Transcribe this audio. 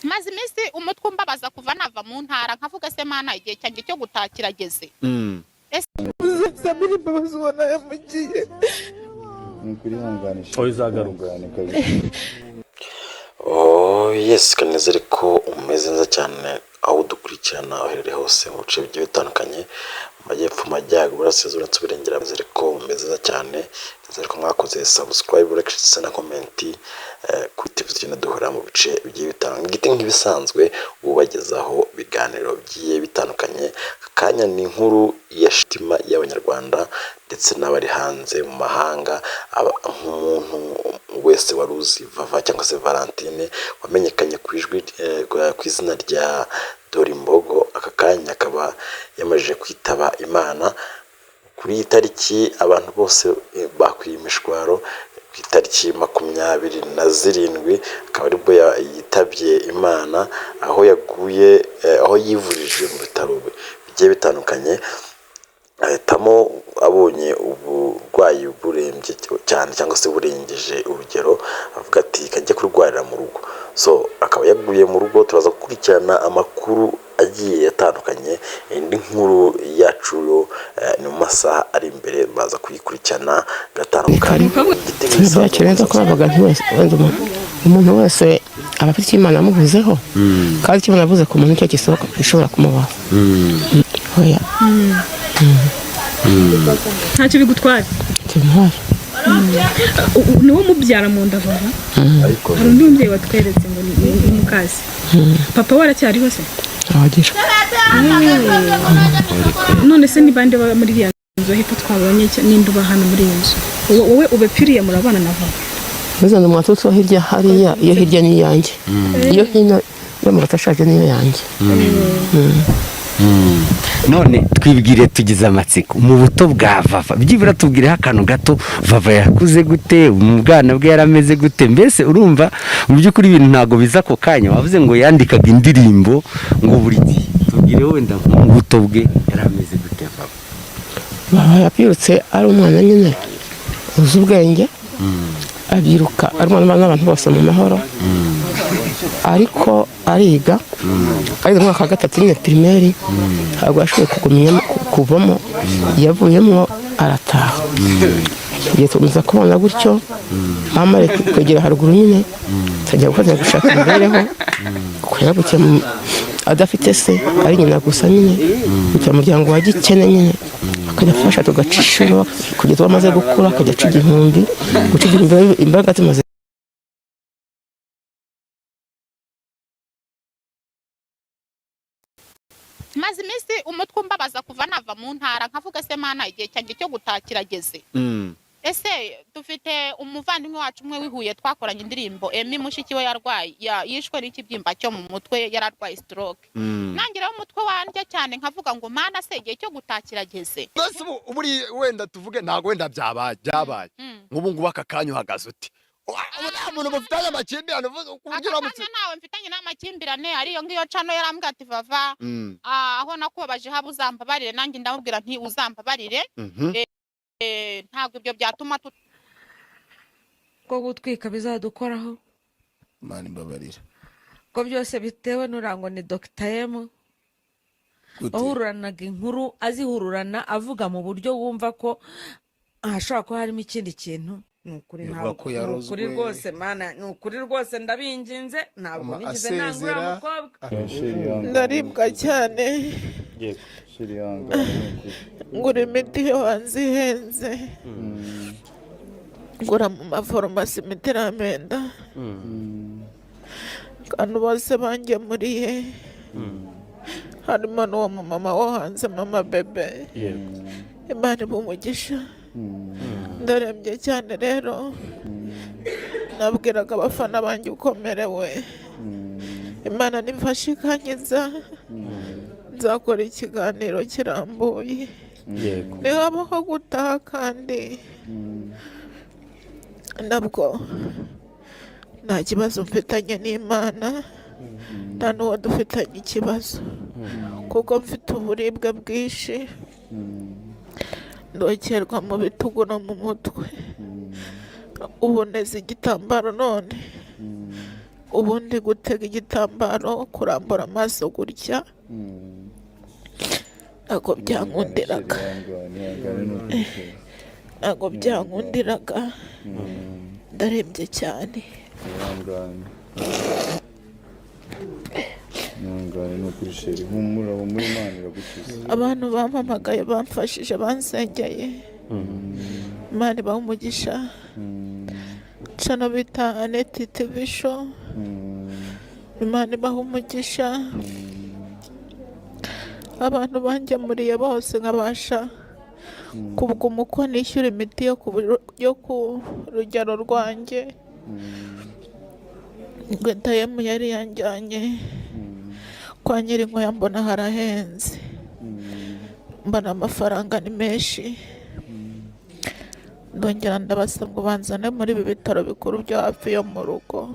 maze iminsi umutwe umbabaza kuva nava mu ntara nkavuga se mana igihe cyanjye cyo gutakira ageze ese Samiri imbabazi ubona yamugiye nukuri hanganisha uzagaruka yes kanezere ko umeze neza cyane aho dukurikirana aherere hose mu bice bigiye bitandukanye mu majyepfo majyaruguru burasirazuba n'uburengera nizere ko umeze neza cyane nizere ko mwakoze subscribe like na comment kuri televiziyo duhora mu bice bigiye bitandukanye gite nk'ibisanzwe ubagezaho biganiro bigiye bitandukanye kanya ni inkuru ya shitima y'abanyarwanda ndetse n'abari hanze mu mahanga umuntu wese waruzi Vava cyangwa se Valentine wamenyekanye ku ijwi ku izina rya Dorimbogo aka kanya akaba yamajije kwitaba Imana kuri itariki abantu bose bakwiye imishwaro ku itariki 27 akaba aribwo yitabye Imana aho yaguye aho yivurije mu bitaro bigiye bitandukanye ahitamo abonye uburwayi burembye cyane cyangwa se burengeje urugero avuga ati kajya kurwarira mu rugo so akaba yaguye mu rugo turaza gukurikirana amakuru agiye atandukanye indi nkuru yacu yo ni mu masaha ari imbere baza kuyikurikirana gatandukanye cyakirenza ko bavuga ntiwese umuntu wese abafite Imana amuvuzeho kandi icyo navuze ku muntu cyo gisohoka ishobora kumubaho hoya ntacyo bigutwara niwo mubyara mu nda Vava hari undi mubyeyi watweretse ngo ni mukazi papa waracyariho se abagisha none se ni bande baba muri iyo nzu hepfo twabonye n'indi uba hano muri iyo nzu wowe ubepfiriye murabana na Vava bizana umwatutsi wa hirya hariya iyo hirya ni yanjye iyo hino bamuratashaka niyo yanjye none twibwire tugize amatsiko mu buto bwa Vava byibura tubwireho akantu gato Vava yakuze gute mu bwana bwe yarameze gute mbese urumva mu by'ukuri ibintu ntago biza ko kanya wavuze ngo yandikaga indirimbo ngo buri gihe tubwire wenda mu buto bwe yarameze gute Vava yabyirutse ari umwana nyine uzi ubwenge abiruka arwana n'abantu bose mu mahoro ariko ariga ari mu mwaka wa 3 nyine primaire ntabwo yashoboye kuvamo yavuyemo arataha igihe tumaze kubona gutyo amare kwegera haruguru nyine tajya gushaka imibereho kuyabuke adafite se ari nyina gusa nyine mu muryango wa gikene nyine akajya afasha tugacishura kugeza bamaze gukura akajya aca igihumbi guca imbaraga zimaze maze iminsi umutwe umbabaza kuva nava mu ntara nkavuga se mana igihe cyanjye cyo gutakira ageze ese dufite umuvandimwe wacu umwe wihuye twakoranye indirimbo Emi mushiki we yarwaye yishwe n'ikibyimba cyo mu mutwe yararwaye stroke nangiraho umutwe wanjye cyane nkavuga ngo mana se igihe cyo gutakira ageze uburi wenda tuvuge ntago wenda byabaye nk'ubu ngubu aka kanya uhagaze uti umuntu mufitanye amakimbirane kugira ngo nawe mfitanye n'amakimbirane ariyo ngiyo cano yarambwira ati Vava aho nakubabaje haba uzambabarire nanjye ndamubwira nti uzambabarire ntabwo ibyo byatuma ko gutwika bizadukoraho Imana imbabarira ko byose bitewe n'urango ni Dr. M ahururanaga inkuru azihururana avuga mu buryo wumva ko ahashobora kuba harimo ikindi kintu nukuri rwose mana nukuri rwose ndabinginze ntabwo nigize nangura mukobwa ndaribwa cyane ngura imiti yo hanze ihenze ngura mu mafarumasi imiti iramenda kandi bose bangemuriye harimo n'uwo mumama wo hanze mama bebe Imana ibumugisha ndarembye cyane rero nabwiraga abafana banjye ukomerewe Imana nimfashe ikankiza nzakora ikiganiro kirambuye nihabaho gutaha kandi nabwo nta kibazo mfitanye n'Imana nta n'uwo dufitanye ikibazo kuko mfite uburibwe bwinshi ndokerwa mu bitugu no mu mutwe ubu neza igitambaro none ubundi gutega igitambaro kurambura amaso gutya ntabwo byankundiraga ntabwo byankundiraga ndarebye cyane abantu bampamagaye bamfashije bansengeye Imana ibahe umugisha cano bita Aneti TV show Imana ibahe umugisha abantu bangemuriye bose nkabasha kubwuma uko nishyura imiti yo ku rugero rwanjye Gwetayemu yari yanjyanye kwa Nyirinkwaya mbona harahenze mbona amafaranga ni menshi ndongera ndabasaba ngo banzane muri ibi bitaro bikuru byo hafi yo mu rugo